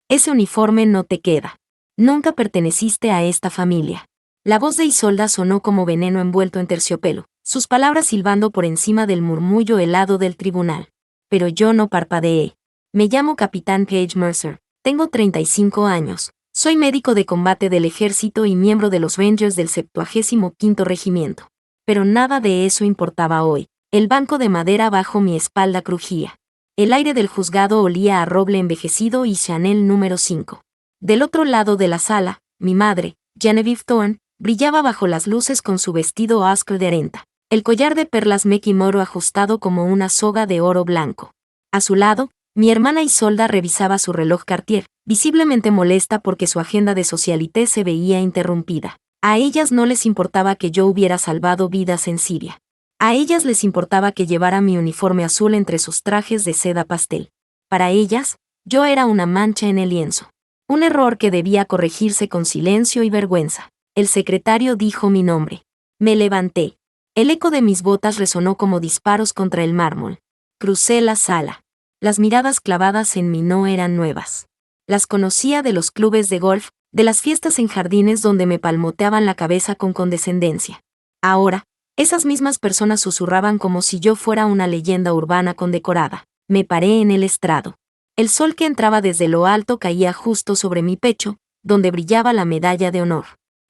Ese uniforme no te queda. Nunca perteneciste a esta familia. La voz de Isolda sonó como veneno envuelto en terciopelo, sus palabras silbando por encima del murmullo helado del tribunal. Pero yo no parpadeé. Me llamo Capitán Paige Mercer. Tengo 35 años. Soy médico de combate del ejército y miembro de los Rangers del 75º Regimiento. Pero nada de eso importaba hoy. El banco de madera bajo mi espalda crujía. El aire del juzgado olía a roble envejecido y Chanel número 5. Del otro lado de la sala, mi madre, Genevieve Thorne, brillaba bajo las luces con su vestido Oscar de Arenta, el collar de perlas Meki Moro ajustado como una soga de oro blanco. A su lado, mi hermana Isolda revisaba su reloj Cartier, visiblemente molesta porque su agenda de socialité se veía interrumpida. A ellas no les importaba que yo hubiera salvado vidas en Siria. A ellas les importaba que llevara mi uniforme azul entre sus trajes de seda pastel. Para ellas, yo era una mancha en el lienzo. Un error que debía corregirse con silencio y vergüenza. El secretario dijo mi nombre. Me levanté. El eco de mis botas resonó como disparos contra el mármol. Crucé la sala. Las miradas clavadas en mí no eran nuevas. Las conocía de los clubes de golf, de las fiestas en jardines donde me palmoteaban la cabeza con condescendencia. Ahora, esas mismas personas susurraban como si yo fuera una leyenda urbana condecorada. Me paré en el estrado. El sol que entraba desde lo alto caía justo sobre mi pecho, donde brillaba la medalla de honor.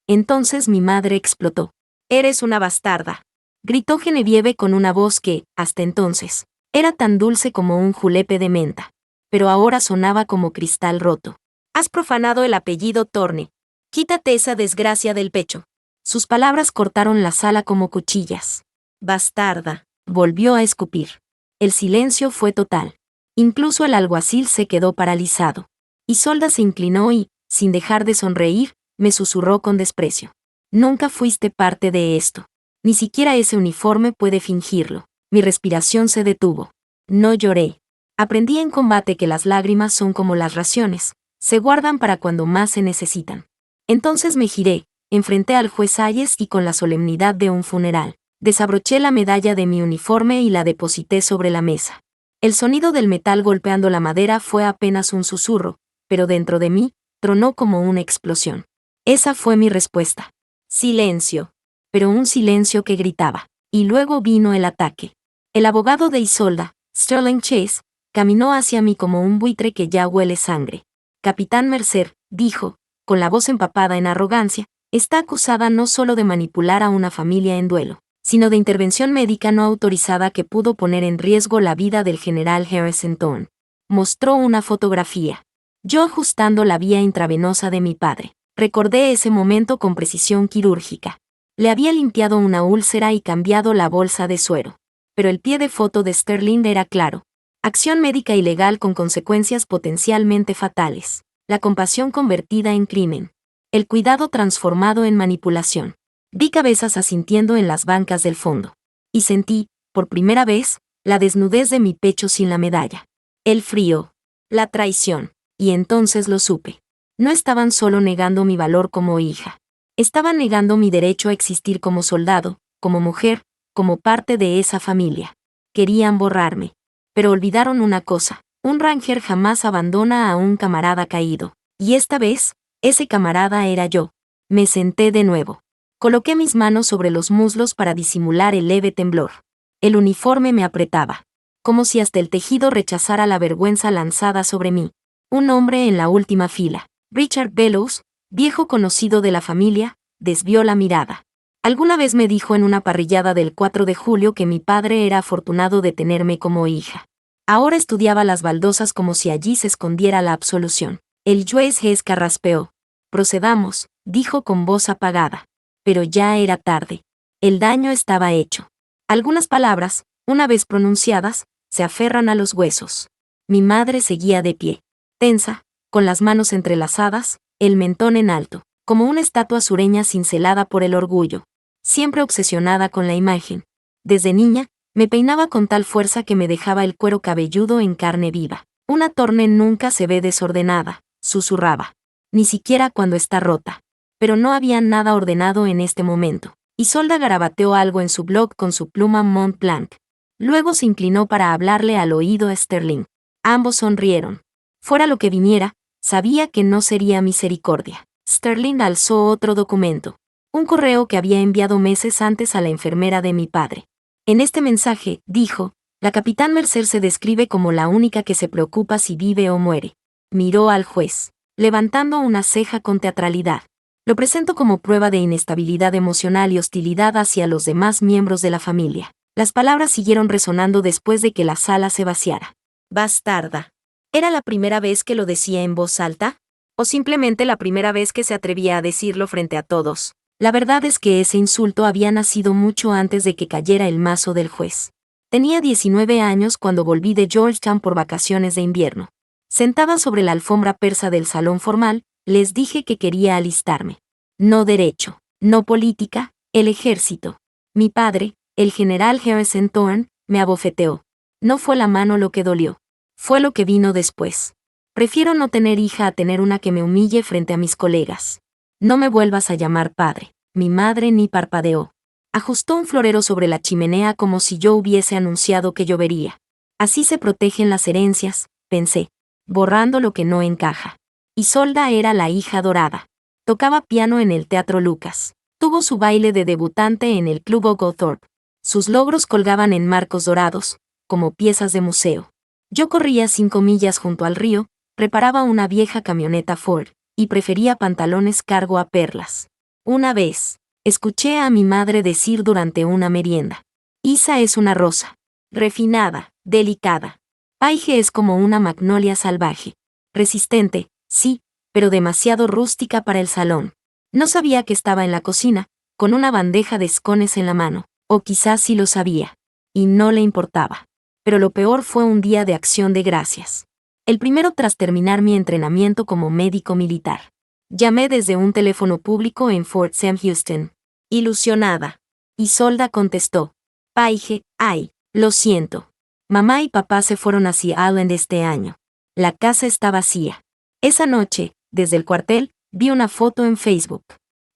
Entonces mi madre explotó. «Eres una bastarda», gritó Genevieve con una voz que, hasta entonces, era tan dulce como un julepe de menta. Pero ahora sonaba como cristal roto. «Has profanado el apellido Thorne. Quítate esa desgracia del pecho». Sus palabras cortaron la sala como cuchillas. «Bastarda», volvió a escupir. El silencio fue total. Incluso el alguacil se quedó paralizado. Isolda se inclinó y, sin dejar de sonreír, me susurró con desprecio. «Nunca fuiste parte de esto. Ni siquiera ese uniforme puede fingirlo». Mi respiración se detuvo. No lloré. Aprendí en combate que las lágrimas son como las raciones, se guardan para cuando más se necesitan. Entonces me giré, enfrenté al juez Hayes y con la solemnidad de un funeral, desabroché la medalla de mi uniforme y la deposité sobre la mesa. El sonido del metal golpeando la madera fue apenas un susurro, pero dentro de mí, tronó como una explosión. Esa fue mi respuesta. Silencio. Pero un silencio que gritaba. Y luego vino el ataque. El abogado de Isolda, Sterling Chase, caminó hacia mí como un buitre que ya huele sangre. «Capitán Mercer», dijo, con la voz empapada en arrogancia, «está acusada no solo de manipular a una familia en duelo, sino de intervención médica no autorizada que pudo poner en riesgo la vida del general Harrison Thorne». Mostró una fotografía. Yo ajustando la vía intravenosa de mi padre. Recordé ese momento con precisión quirúrgica. Le había limpiado una úlcera y cambiado la bolsa de suero. Pero el pie de foto de Sterling era claro. Acción médica ilegal con consecuencias potencialmente fatales. La compasión convertida en crimen. El cuidado transformado en manipulación. Vi cabezas asintiendo en las bancas del fondo. Y sentí, por primera vez, la desnudez de mi pecho sin la medalla. El frío. La traición. Y entonces lo supe. No estaban solo negando mi valor como hija. Estaban negando mi derecho a existir como soldado, como mujer, como parte de esa familia. Querían borrarme. Pero olvidaron una cosa. Un ranger jamás abandona a un camarada caído. Y esta vez, ese camarada era yo. Me senté de nuevo. Coloqué mis manos sobre los muslos para disimular el leve temblor. El uniforme me apretaba. Como si hasta el tejido rechazara la vergüenza lanzada sobre mí. Un hombre en la última fila, Richard Bellows, viejo conocido de la familia, desvió la mirada. Alguna vez me dijo en una parrillada del 4 de julio que mi padre era afortunado de tenerme como hija. Ahora estudiaba las baldosas como si allí se escondiera la absolución. El juez Hess carraspeó. «Procedamos», dijo con voz apagada. Pero ya era tarde. El daño estaba hecho. Algunas palabras, una vez pronunciadas, se aferran a los huesos. Mi madre seguía de pie, tensa, con las manos entrelazadas, el mentón en alto, como una estatua sureña cincelada por el orgullo, siempre obsesionada con la imagen. Desde niña, me peinaba con tal fuerza que me dejaba el cuero cabelludo en carne viva. «Una Thorne nunca se ve desordenada», susurraba. «Ni siquiera cuando está rota». Pero no había nada ordenado en este momento. Isolda garabateó algo en su blog con su pluma Mont Blanc. Luego se inclinó para hablarle al oído a Sterling. Ambos sonrieron. Fuera lo que viniera, Sabía que no sería misericordia. Sterling alzó otro documento. Un correo que había enviado meses antes a la enfermera de mi padre. En este mensaje, dijo, la capitán Mercer se describe como la única que se preocupa si vive o muere. Miró al juez, levantando una ceja con teatralidad. Lo presento como prueba de inestabilidad emocional y hostilidad hacia los demás miembros de la familia. Las palabras siguieron resonando después de que la sala se vaciara. Bastarda. ¿Era la primera vez que lo decía en voz alta? ¿O simplemente la primera vez que se atrevía a decirlo frente a todos? La verdad es que ese insulto había nacido mucho antes de que cayera el mazo del juez. Tenía 19 años cuando volví de Georgetown por vacaciones de invierno. Sentada sobre la alfombra persa del salón formal, les dije que quería alistarme. No derecho, no política, el ejército. Mi padre, el general Harrison Thorne, me abofeteó. No fue la mano lo que dolió. Fue lo que vino después. Prefiero no tener hija a tener una que me humille frente a mis colegas. No me vuelvas a llamar padre. Mi madre ni parpadeó. Ajustó un florero sobre la chimenea como si yo hubiese anunciado que llovería. Así se protegen las herencias, pensé, borrando lo que no encaja. Isolda era la hija dorada. Tocaba piano en el Teatro Lucas. Tuvo su baile de debutante en el Club Oglethorpe. Sus logros colgaban en marcos dorados, como piezas de museo. Yo corría 5 millas junto al río, preparaba una vieja camioneta Ford, y prefería pantalones cargo a perlas. Una vez, escuché a mi madre decir durante una merienda. Isa es una rosa. Refinada, delicada. Paige es como una magnolia salvaje. Resistente, sí, pero demasiado rústica para el salón. No sabía que estaba en la cocina, con una bandeja de scones en la mano, o quizás sí lo sabía. Y no le importaba. Pero lo peor fue un día de acción de gracias. El primero tras terminar mi entrenamiento como médico militar. Llamé desde un teléfono público en Fort Sam Houston. Ilusionada. Isolda contestó. Paige, ay, lo siento. Mamá y papá se fueron a Sea Island este año. La casa está vacía. Esa noche, desde el cuartel, vi una foto en Facebook.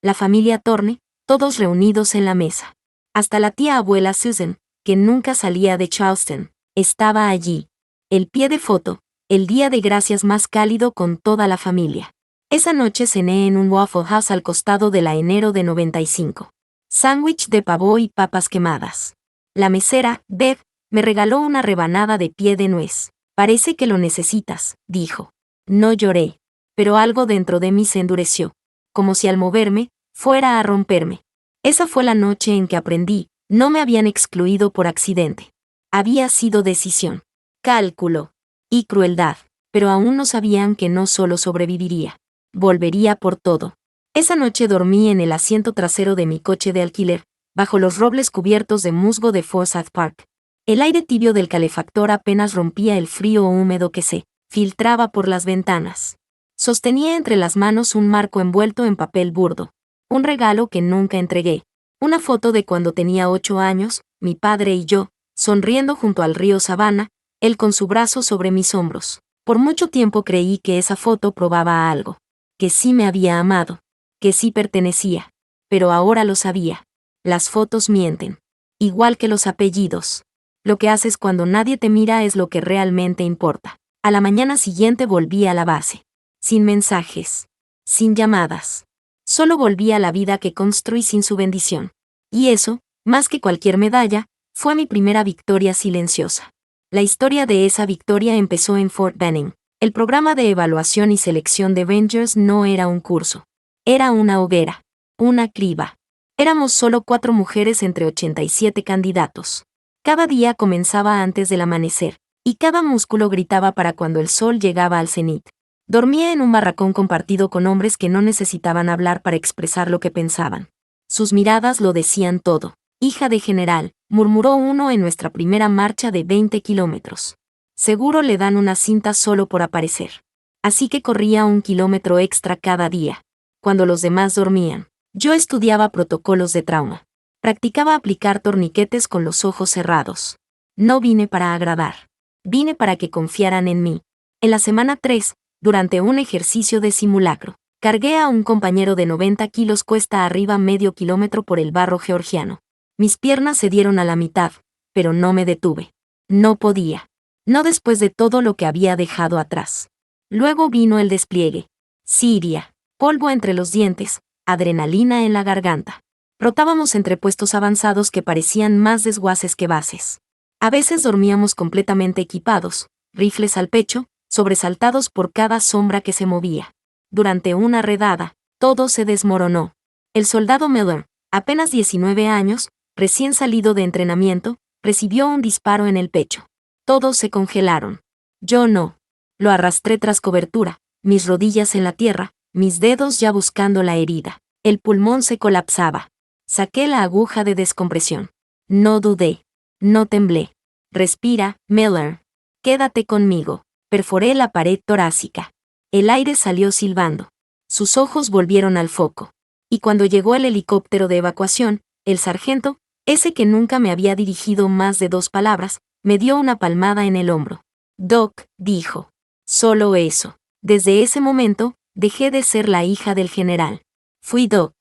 La familia Thorne, todos reunidos en la mesa. Hasta la tía abuela Susan, que nunca salía de Charleston, estaba allí. El pie de foto, el día de gracias más cálido con toda la familia. Esa noche cené en un Waffle House al costado de la enero de 95. Sándwich de pavo y papas quemadas. La mesera, Bev, me regaló una rebanada de pie de nuez. Parece que lo necesitas, dijo. No lloré, pero algo dentro de mí se endureció, como si al moverme, fuera a romperme. Esa fue la noche en que aprendí, no me habían excluido por accidente. Había sido decisión, cálculo y crueldad, pero aún no sabían que no solo sobreviviría, volvería por todo. Esa noche dormí en el asiento trasero de mi coche de alquiler, bajo los robles cubiertos de musgo de Forsyth Park. El aire tibio del calefactor apenas rompía el frío húmedo que se filtraba por las ventanas. Sostenía entre las manos un marco envuelto en papel burdo, un regalo que nunca entregué. Una foto de cuando tenía 8 años, mi padre y yo, sonriendo junto al río Savannah, él con su brazo sobre mis hombros. Por mucho tiempo creí que esa foto probaba algo, que sí me había amado, que sí pertenecía, pero ahora lo sabía. Las fotos mienten, igual que los apellidos. Lo que haces cuando nadie te mira es lo que realmente importa. A la mañana siguiente volví a la base. Sin mensajes. Sin llamadas. Solo volví a la vida que construí sin su bendición. Y eso, más que cualquier medalla, fue mi primera victoria silenciosa. La historia de esa victoria empezó en Fort Benning. El programa de evaluación y selección de Rangers no era un curso. Era una hoguera. Una criba. Éramos solo 4 mujeres entre 87 candidatos. Cada día comenzaba antes del amanecer, y cada músculo gritaba para cuando el sol llegaba al cenit. Dormía en un barracón compartido con hombres que no necesitaban hablar para expresar lo que pensaban. Sus miradas lo decían todo. Hija de general, murmuró uno en nuestra primera marcha de 20 kilómetros. Seguro le dan una cinta solo por aparecer. Así que corría 1 kilómetro extra cada día. Cuando los demás dormían, yo estudiaba protocolos de trauma. Practicaba aplicar torniquetes con los ojos cerrados. No vine para agradar. Vine para que confiaran en mí. En la semana 3, durante un ejercicio de simulacro, cargué a un compañero de 90 kilos cuesta arriba medio kilómetro por el barro georgiano. Mis piernas se dieron a la mitad, pero no me detuve. No podía. No después de todo lo que había dejado atrás. Luego vino el despliegue. Siria, polvo entre los dientes, adrenalina en la garganta. Rotábamos entre puestos avanzados que parecían más desguaces que bases. A veces dormíamos completamente equipados, rifles al pecho, sobresaltados por cada sombra que se movía. Durante una redada, todo se desmoronó. El soldado Miller, apenas 19 años, recién salido de entrenamiento, recibió un disparo en el pecho. Todos se congelaron. Yo no. Lo arrastré tras cobertura, mis rodillas en la tierra, mis dedos ya buscando la herida. El pulmón se colapsaba. Saqué la aguja de descompresión. No dudé. No temblé. Respira, Miller. Quédate conmigo. Perforé la pared torácica. El aire salió silbando. Sus ojos volvieron al foco. Y cuando llegó el helicóptero de evacuación, el sargento, ese que nunca me había dirigido más de 2 palabras, me dio una palmada en el hombro. Doc, dijo. Solo eso. Desde ese momento, dejé de ser la hija del general. Fui Doc.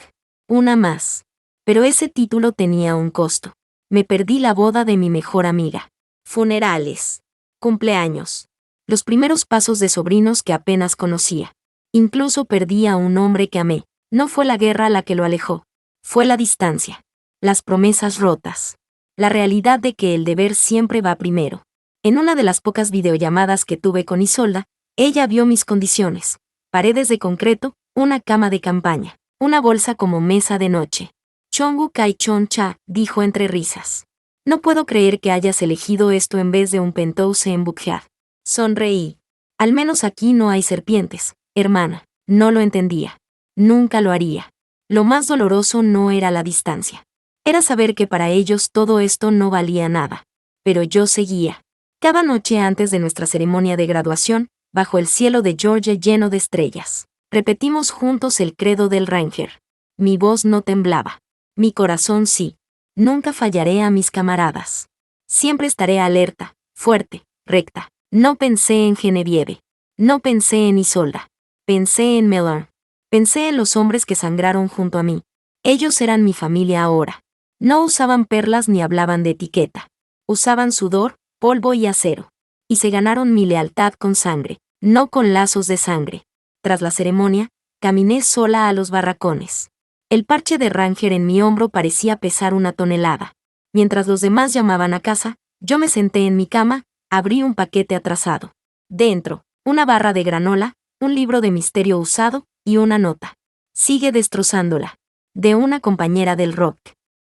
Una más. Pero ese título tenía un costo. Me perdí la boda de mi mejor amiga. Funerales. Cumpleaños. Los primeros pasos de sobrinos que apenas conocía. Incluso perdí a un hombre que amé. No fue la guerra la que lo alejó. Fue la distancia. Las promesas rotas. La realidad de que el deber siempre va primero. En una de las pocas videollamadas que tuve con Isolda, ella vio mis condiciones. Paredes de concreto, una cama de campaña, una bolsa como mesa de noche. Chongu Kai Chon Cha, dijo entre risas. No puedo creer que hayas elegido esto en vez de un penthouse en Buckhead. Sonreí. Al menos aquí no hay serpientes, hermana. No lo entendía. Nunca lo haría. Lo más doloroso no era la distancia. Era saber que para ellos todo esto no valía nada. Pero yo seguía. Cada noche antes de nuestra ceremonia de graduación, bajo el cielo de Georgia lleno de estrellas, repetimos juntos el credo del Ranger. Mi voz no temblaba. Mi corazón sí. Nunca fallaré a mis camaradas. Siempre estaré alerta, fuerte, recta. No pensé en Genevieve. No pensé en Isolda. Pensé en Miller. Pensé en los hombres que sangraron junto a mí. Ellos eran mi familia ahora. No usaban perlas ni hablaban de etiqueta. Usaban sudor, polvo y acero. Y se ganaron mi lealtad con sangre, no con lazos de sangre. Tras la ceremonia, caminé sola a los barracones. El parche de Ranger en mi hombro parecía pesar 1 tonelada. Mientras los demás llamaban a casa, yo me senté en mi cama, abrí un paquete atrasado. Dentro, una barra de granola, un libro de misterio usado y una nota. Sigue destrozándola. De una compañera del rock.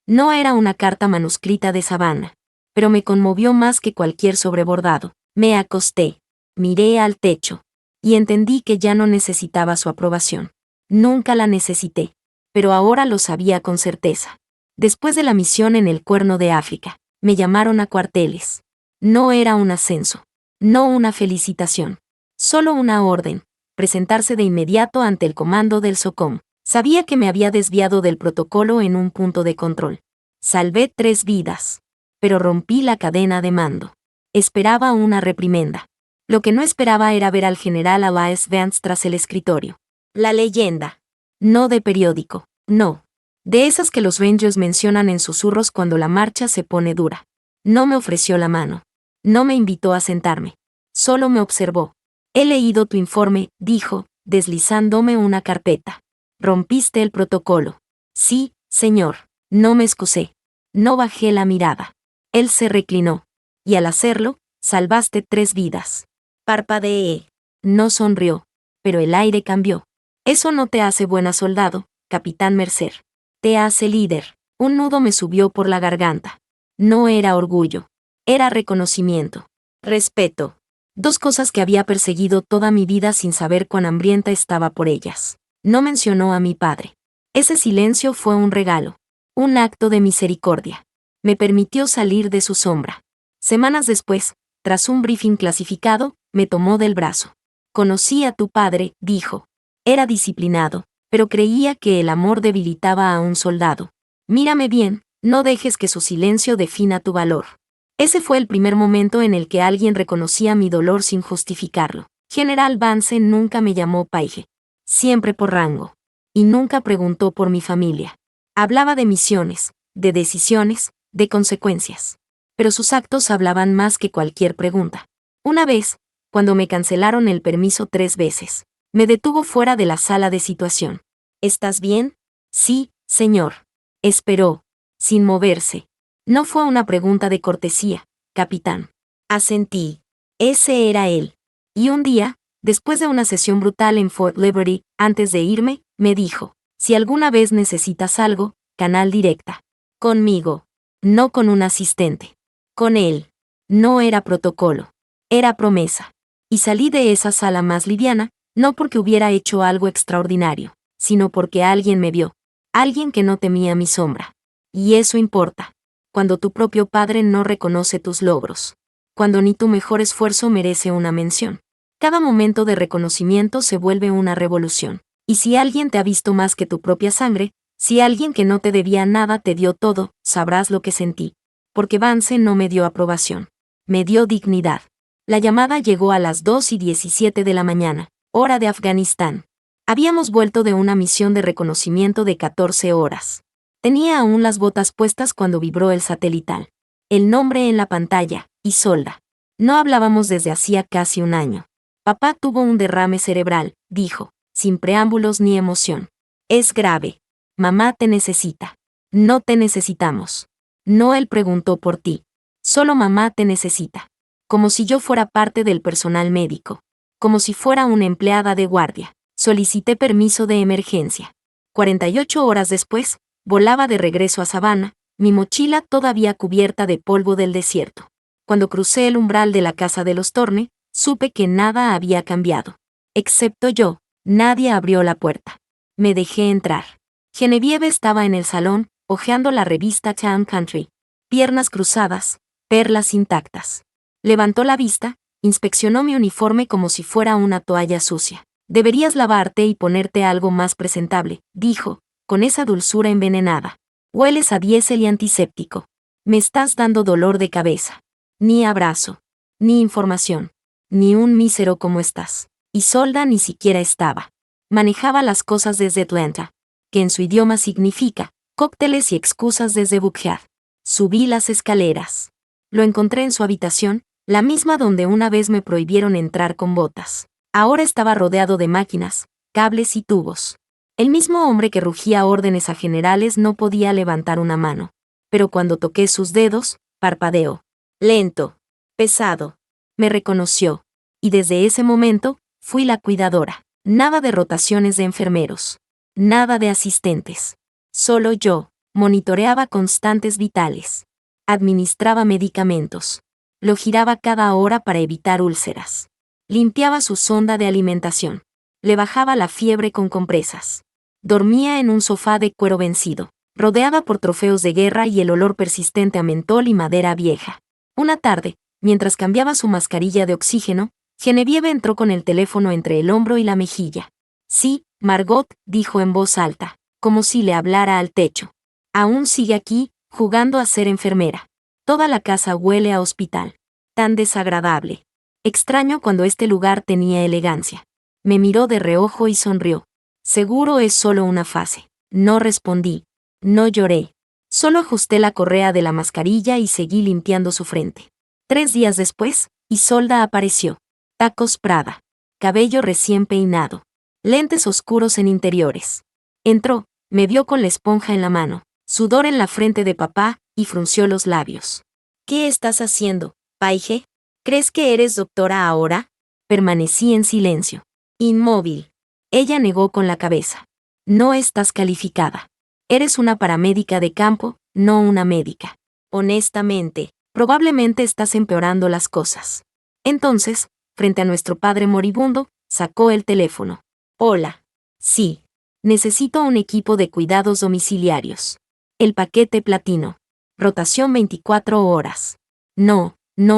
No era una carta manuscrita de Savannah, pero me conmovió más que cualquier sobrebordado. Me acosté, miré al techo, y entendí que ya no necesitaba su aprobación. Nunca la necesité, pero ahora lo sabía con certeza. Después de la misión en el Cuerno de África, me llamaron a cuarteles. No era un ascenso, no una felicitación, solo una orden, presentarse de inmediato ante el comando del SOCOM. Sabía que me había desviado del protocolo en un punto de control. Salvé 3 vidas, pero rompí la cadena de mando. Esperaba una reprimenda. Lo que no esperaba era ver al general Elias Vance tras el escritorio. La leyenda. No de periódico, no. De esas que los Rangers mencionan en susurros cuando la marcha se pone dura. No me ofreció la mano. No me invitó a sentarme. Solo me observó. He leído tu informe, dijo, deslizándome una carpeta. Rompiste el protocolo. Sí, señor. No me excusé. No bajé la mirada. Él se reclinó. Y al hacerlo, salvaste 3 vidas. Parpadeé. No sonrió. Pero el aire cambió. Eso no te hace buena soldado, capitán Mercer. Te hace líder. Un nudo me subió por la garganta. No era orgullo. Era reconocimiento. Respeto. 2 cosas que había perseguido toda mi vida sin saber cuán hambrienta estaba por ellas. No mencionó a mi padre. Ese silencio fue un regalo. Un acto de misericordia. Me permitió salir de su sombra. Semanas después, tras un briefing clasificado, me tomó del brazo. Conocí a tu padre, dijo. Era disciplinado, pero creía que el amor debilitaba a un soldado. Mírame bien, no dejes que su silencio defina tu valor. Ese fue el primer momento en el que alguien reconocía mi dolor sin justificarlo. General Vance nunca me llamó paige. Siempre por rango. Y nunca preguntó por mi familia. Hablaba de misiones, de decisiones, de consecuencias. Pero sus actos hablaban más que cualquier pregunta. Una vez, cuando me cancelaron el permiso 3 veces. Me detuvo fuera de la sala de situación. ¿Estás bien? Sí, señor. Esperó, sin moverse. No fue una pregunta de cortesía, capitán. Asentí. Ese era él. Y un día, después de una sesión brutal en Fort Liberty, antes de irme, me dijo, si alguna vez necesitas algo, canal directa. Conmigo. No con un asistente. Con él. No era protocolo. Era promesa. Y salí de esa sala más liviana, no porque hubiera hecho algo extraordinario, sino porque alguien me vio. Alguien que no temía mi sombra. Y eso importa. Cuando tu propio padre no reconoce tus logros. Cuando ni tu mejor esfuerzo merece una mención. Cada momento de reconocimiento se vuelve una revolución. Y si alguien te ha visto más que tu propia sangre, si alguien que no te debía nada te dio todo, sabrás lo que sentí. Porque Vance no me dio aprobación. Me dio dignidad. La llamada llegó a las 2:17 de la mañana, hora de Afganistán. Habíamos vuelto de una misión de reconocimiento de 14 horas. Tenía aún las botas puestas cuando vibró el satelital. El nombre en la pantalla, Isolda. No hablábamos desde hacía casi un año. Papá tuvo un derrame cerebral, dijo, sin preámbulos ni emoción. Es grave. Mamá te necesita. No te necesitamos. No él preguntó por ti. Solo mamá te necesita. Como si yo fuera parte del personal médico. Como si fuera una empleada de guardia. Solicité permiso de emergencia. 48 horas después, volaba de regreso a Savannah, mi mochila todavía cubierta de polvo del desierto. Cuando crucé el umbral de la casa de los Thorne, supe que nada había cambiado. Excepto yo, nadie abrió la puerta. Me dejé entrar. Genevieve estaba en el salón, hojeando la revista Town Country. Piernas cruzadas, perlas intactas. Levantó la vista, inspeccionó mi uniforme como si fuera una toalla sucia. Deberías lavarte y ponerte algo más presentable, dijo, con esa dulzura envenenada. Hueles a diésel y antiséptico. Me estás dando dolor de cabeza. Ni abrazo. Ni información. Ni un mísero ¿cómo estás? Isolda ni siquiera estaba. Manejaba las cosas desde Atlanta, que en su idioma significa cócteles y excusas desde Buckhead. Subí las escaleras. Lo encontré en su habitación, la misma donde una vez me prohibieron entrar con botas. Ahora estaba rodeado de máquinas, cables y tubos. El mismo hombre que rugía órdenes a generales no podía levantar una mano. Pero cuando toqué sus dedos, parpadeó. Lento. Pesado. Me reconoció. Y desde ese momento, fui la cuidadora. Nada de rotaciones de enfermeros. Nada de asistentes. Solo yo. Monitoreaba constantes vitales. Administraba medicamentos. Lo giraba cada hora para evitar úlceras. Limpiaba su sonda de alimentación. Le bajaba la fiebre con compresas. Dormía en un sofá de cuero vencido, rodeada por trofeos de guerra y el olor persistente a mentol y madera vieja. Una tarde, mientras cambiaba su mascarilla de oxígeno, Genevieve entró con el teléfono entre el hombro y la mejilla. Sí, Margot, dijo en voz alta, como si le hablara al techo. Aún sigue aquí, jugando a ser enfermera. Toda la casa huele a hospital. Tan desagradable. Extraño cuando este lugar tenía elegancia. Me miró de reojo y sonrió. Seguro es solo una fase. No respondí. No lloré. Solo ajusté la correa de la mascarilla y seguí limpiando su frente. 3 días después, Isolda apareció. Tacos Prada. Cabello recién peinado. Lentes oscuros en interiores. Entró, me vio con la esponja en la mano, sudor en la frente de papá, y frunció los labios. ¿Qué estás haciendo, Paige? ¿Crees que eres doctora ahora? Permanecí en silencio. Inmóvil. Ella negó con la cabeza. No estás calificada. Eres una paramédica de campo, no una médica. Honestamente, probablemente estás empeorando las cosas. Entonces, frente a nuestro padre moribundo, sacó el teléfono. Hola. Sí. Necesito un equipo de cuidados domiciliarios. El paquete platino. Rotación 24 horas. No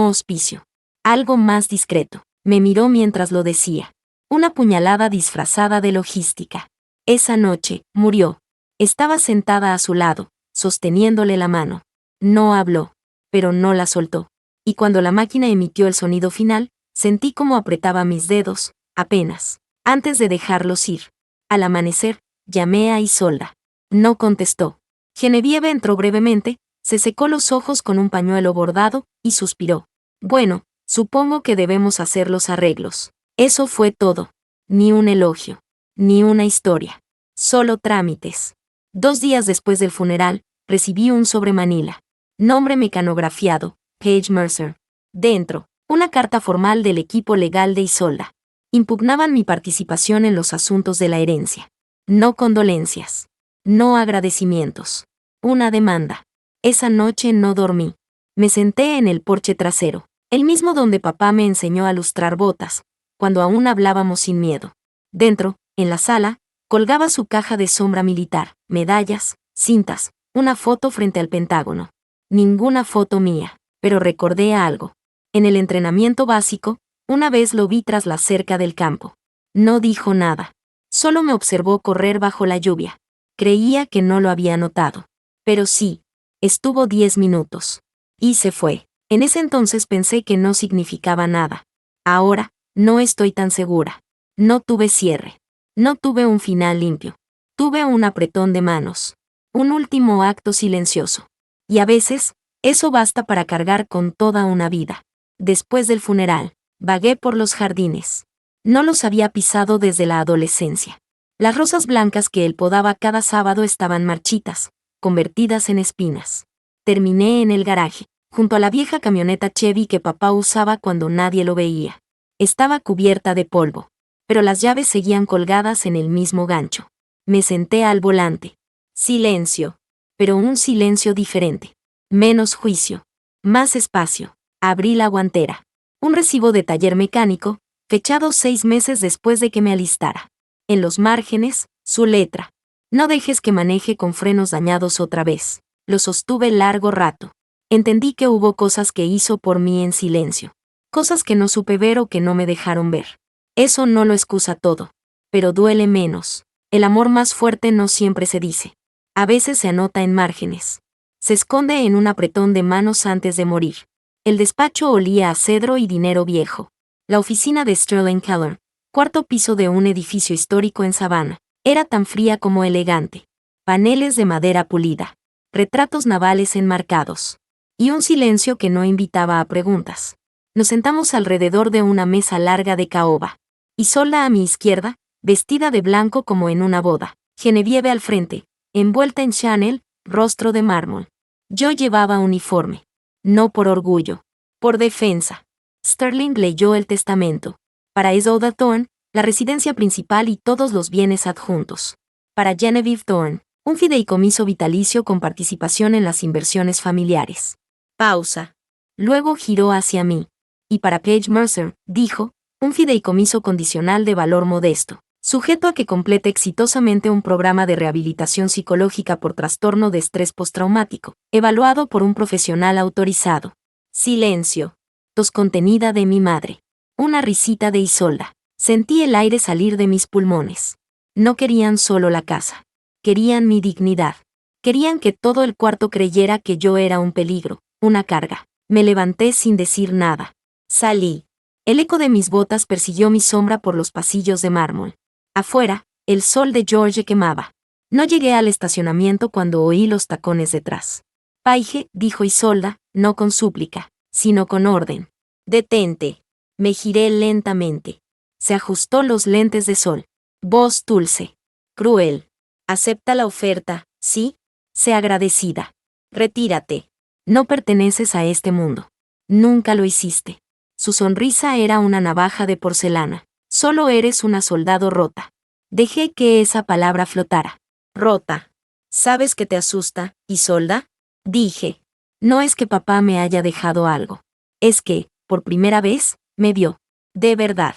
hospicio. Algo más discreto. Me miró mientras lo decía. Una puñalada disfrazada de logística. Esa noche, murió. Estaba sentada a su lado, sosteniéndole la mano. No habló, pero no la soltó. Y cuando la máquina emitió el sonido final, sentí cómo apretaba mis dedos, apenas, antes de dejarlos ir. Al amanecer, llamé a Isolda. No contestó. Genevieve entró brevemente, se secó los ojos con un pañuelo bordado, y suspiró. Bueno, Supongo que debemos hacer los arreglos. Eso fue todo. Ni un elogio. Ni una historia. Solo trámites. 2 días después del funeral, recibí un sobre Manila. Nombre mecanografiado, Paige Mercer. Dentro, una carta formal del equipo legal de Isolda. Impugnaban mi participación en los asuntos de la herencia. No condolencias. No agradecimientos. Una demanda. Esa noche no dormí. Me senté en el porche trasero, el mismo donde papá me enseñó a lustrar botas, cuando aún hablábamos sin miedo. Dentro, en la sala, colgaba su caja de sombra militar, medallas, cintas, una foto frente al Pentágono. Ninguna foto mía, pero recordé algo. En el entrenamiento básico, una vez lo vi tras la cerca del campo. No dijo nada. Solo me observó correr bajo la lluvia. Creía que no lo había notado. Pero sí, estuvo 10 minutos. Y se fue. En ese entonces pensé que no significaba nada. Ahora, no estoy tan segura. No tuve cierre. No tuve un final limpio. Tuve un apretón de manos. Un último acto silencioso. Y a veces, eso basta para cargar con toda una vida. Después del funeral, vagué por los jardines. No los había pisado desde la adolescencia. Las rosas blancas que él podaba cada sábado estaban marchitas, convertidas en espinas. Terminé en el garaje, junto a la vieja camioneta Chevy que papá usaba cuando nadie lo veía. Estaba cubierta de polvo, pero las llaves seguían colgadas en el mismo gancho. Me senté al volante. Silencio, pero un silencio diferente. Menos juicio. Más espacio. Abrí la guantera. Un recibo de taller mecánico, fechado 6 meses después de que me alistara. En los márgenes, su letra. No dejes que maneje con frenos dañados otra vez. Lo sostuve largo rato. Entendí que hubo cosas que hizo por mí en silencio. Cosas que no supe ver o que no me dejaron ver. Eso no lo excusa todo. Pero duele menos. El amor más fuerte no siempre se dice. A veces se anota en márgenes. Se esconde en un apretón de manos antes de morir. El despacho olía a cedro y dinero viejo. La oficina de Sterling Keller, 4º piso de un edificio histórico en Savannah, era tan fría como elegante. Paneles de madera pulida. Retratos navales enmarcados. Y un silencio que no invitaba a preguntas. Nos sentamos alrededor de una mesa larga de caoba. Isolda a mi izquierda, vestida de blanco como en una boda. Genevieve al frente, envuelta en Chanel, rostro de mármol. Yo llevaba uniforme. No por orgullo. Por defensa. Sterling leyó el testamento. Para Isolda Thorne, la residencia principal y todos los bienes adjuntos. Para Genevieve Thorne, un fideicomiso vitalicio con participación en las inversiones familiares. Pausa. Luego giró hacia mí. Y para Paige Mercer, dijo, un fideicomiso condicional de valor modesto, sujeto a que complete exitosamente un programa de rehabilitación psicológica por trastorno de estrés postraumático, evaluado por un profesional autorizado. Silencio. Tos contenida de mi madre. Una risita de Isolda. Sentí el aire salir de mis pulmones. No querían solo la casa. Querían mi dignidad. Querían que todo el cuarto creyera que yo era un peligro, una carga. Me levanté sin decir nada. Salí. El eco de mis botas persiguió mi sombra por los pasillos de mármol. Afuera, el sol de George quemaba. No llegué al estacionamiento cuando oí los tacones detrás. Paige, dijo Isolda, no con súplica, sino con orden. Detente. Me giré lentamente. Se ajustó los lentes de sol. Voz dulce. Cruel. Acepta la oferta, ¿sí? Sé agradecida. Retírate. No perteneces a este mundo. Nunca lo hiciste. Su sonrisa era una navaja de porcelana. Solo eres una soldado rota. Dejé que esa palabra flotara. Rota. ¿Sabes que te asusta, Isolda? Dije. No es que papá me haya dejado algo. Es que, por primera vez, me vio. De verdad.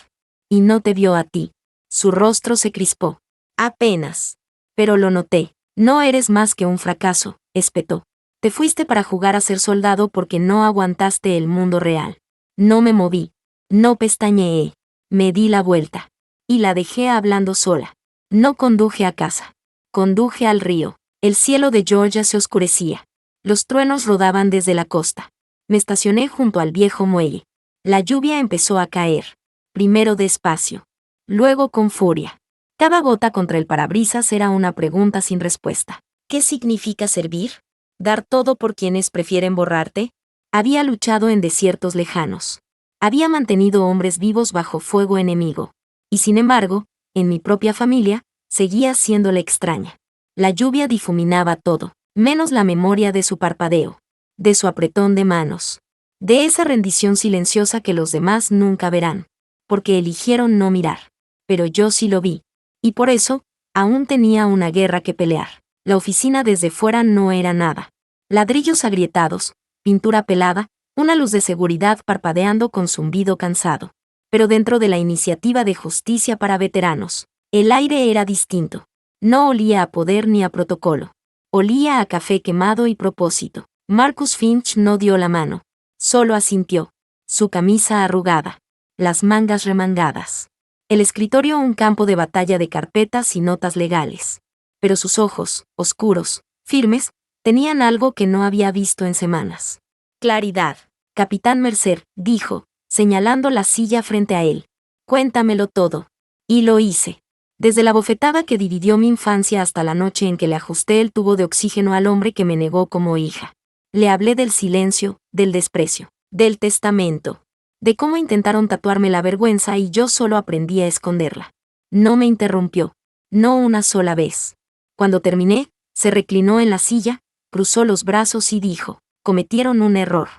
Y no te vio a ti. Su rostro se crispó. Apenas. Pero lo noté. No eres más que un fracaso, espetó. Te fuiste para jugar a ser soldado porque no aguantaste el mundo real. No me moví. No pestañeé. Me di la vuelta. Y la dejé hablando sola. No conduje a casa. Conduje al río. El cielo de Georgia se oscurecía. Los truenos rodaban desde la costa. Me estacioné junto al viejo muelle. La lluvia empezó a caer. Primero despacio. Luego con furia. Cada gota contra el parabrisas era una pregunta sin respuesta. ¿Qué significa servir? ¿Dar todo por quienes prefieren borrarte? Había luchado en desiertos lejanos. Había mantenido hombres vivos bajo fuego enemigo. Y sin embargo, en mi propia familia, seguía siéndole extraña. La lluvia difuminaba todo, menos la memoria de su parpadeo, de su apretón de manos, de esa rendición silenciosa que los demás nunca verán, porque eligieron no mirar. Pero yo sí lo vi. Y por eso, aún tenía una guerra que pelear. La oficina desde fuera no era nada. Ladrillos agrietados, pintura pelada, una luz de seguridad parpadeando con zumbido cansado. Pero dentro de la iniciativa de justicia para veteranos, el aire era distinto. No olía a poder ni a protocolo. Olía a café quemado y propósito. Marcus Finch no dio la mano. Solo asintió. Su camisa arrugada. Las mangas remangadas. El escritorio un campo de batalla de carpetas y notas legales. Pero sus ojos, oscuros, firmes, tenían algo que no había visto en semanas. Claridad. Capitán Mercer, dijo, señalando la silla frente a él. Cuéntamelo todo. Y lo hice. Desde la bofetada que dividió mi infancia hasta la noche en que le ajusté el tubo de oxígeno al hombre que me negó como hija. Le hablé del silencio, del desprecio, del testamento, de cómo intentaron tatuarme la vergüenza y yo solo aprendí a esconderla. No me interrumpió. No una sola vez. Cuando terminé, se reclinó en la silla, cruzó los brazos y dijo, cometieron un error.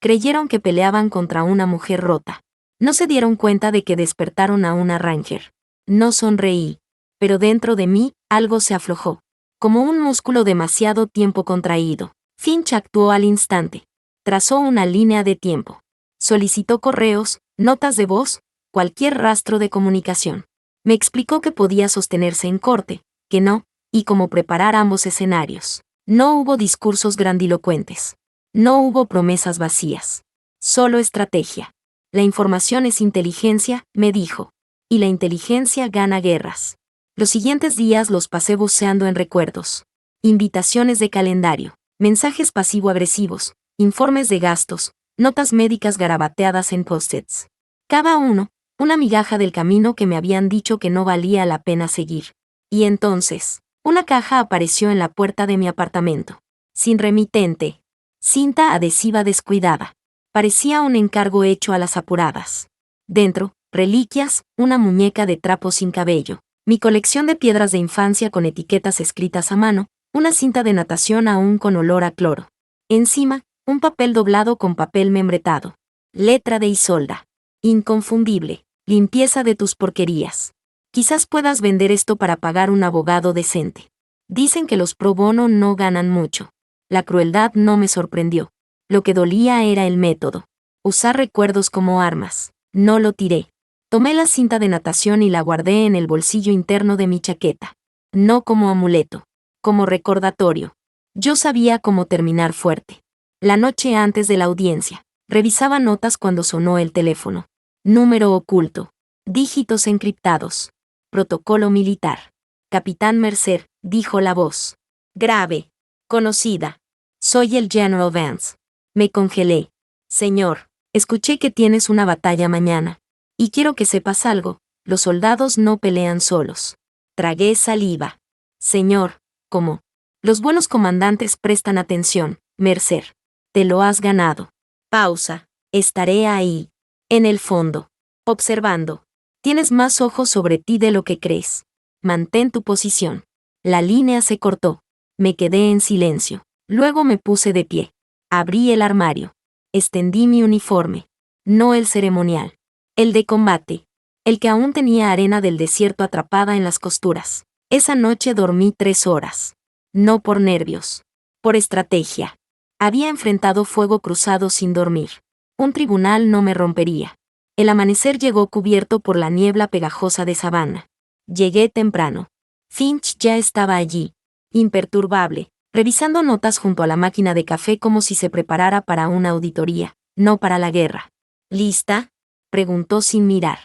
Creyeron que peleaban contra una mujer rota. No se dieron cuenta de que despertaron a una Ranger. No sonreí, pero dentro de mí, algo se aflojó. Como un músculo demasiado tiempo contraído. Finch actuó al instante. Trazó una línea de tiempo. Solicitó correos, notas de voz, cualquier rastro de comunicación. Me explicó que podía sostenerse en corte, que no, y cómo preparar ambos escenarios. No hubo discursos grandilocuentes. No hubo promesas vacías. Solo estrategia. La información es inteligencia, me dijo. Y la inteligencia gana guerras. Los siguientes días los pasé buceando en recuerdos. Invitaciones de calendario, mensajes pasivo-agresivos, informes de gastos, notas médicas garabateadas en post-its. Cada uno, una migaja del camino que me habían dicho que no valía la pena seguir. Y entonces, una caja apareció en la puerta de mi apartamento. Sin remitente. Cinta adhesiva descuidada. Parecía un encargo hecho a las apuradas. Dentro, reliquias, una muñeca de trapo sin cabello, mi colección de piedras de infancia con etiquetas escritas a mano, una cinta de natación aún con olor a cloro. Encima, un papel doblado con papel membretado. Letra de Isolda. Inconfundible. Limpieza de tus porquerías. Quizás puedas vender esto para pagar un abogado decente. Dicen que los pro bono no ganan mucho. La crueldad no me sorprendió. Lo que dolía era el método. Usar recuerdos como armas. No lo tiré. Tomé la cinta de natación y la guardé en el bolsillo interno de mi chaqueta. No como amuleto. Como recordatorio. Yo sabía cómo terminar fuerte. La noche antes de la audiencia, revisaba notas cuando sonó el teléfono. Número oculto. Dígitos encriptados. Protocolo militar. Capitán Mercer, dijo la voz. Grave. Conocida. Soy el General Vance. Me congelé. Señor, escuché que tienes una batalla mañana. Y quiero que sepas algo, los soldados no pelean solos. Tragué saliva. Señor, ¿cómo? Los buenos comandantes prestan atención, Mercer. Te lo has ganado. Pausa. Estaré ahí. En el fondo. Observando. Tienes más ojos sobre ti de lo que crees. Mantén tu posición. La línea se cortó. Me quedé en silencio. Luego me puse de pie. Abrí el armario. Extendí mi uniforme. No el ceremonial. El de combate. El que aún tenía arena del desierto atrapada en las costuras. Esa noche dormí 3 horas. No por nervios. Por estrategia. Había enfrentado fuego cruzado sin dormir. Un tribunal no me rompería. El amanecer llegó cubierto por la niebla pegajosa de sabana. Llegué temprano. Finch ya estaba allí. Imperturbable. Revisando notas junto a la máquina de café como si se preparara para una auditoría, no para la guerra. ¿Lista?, preguntó sin mirar.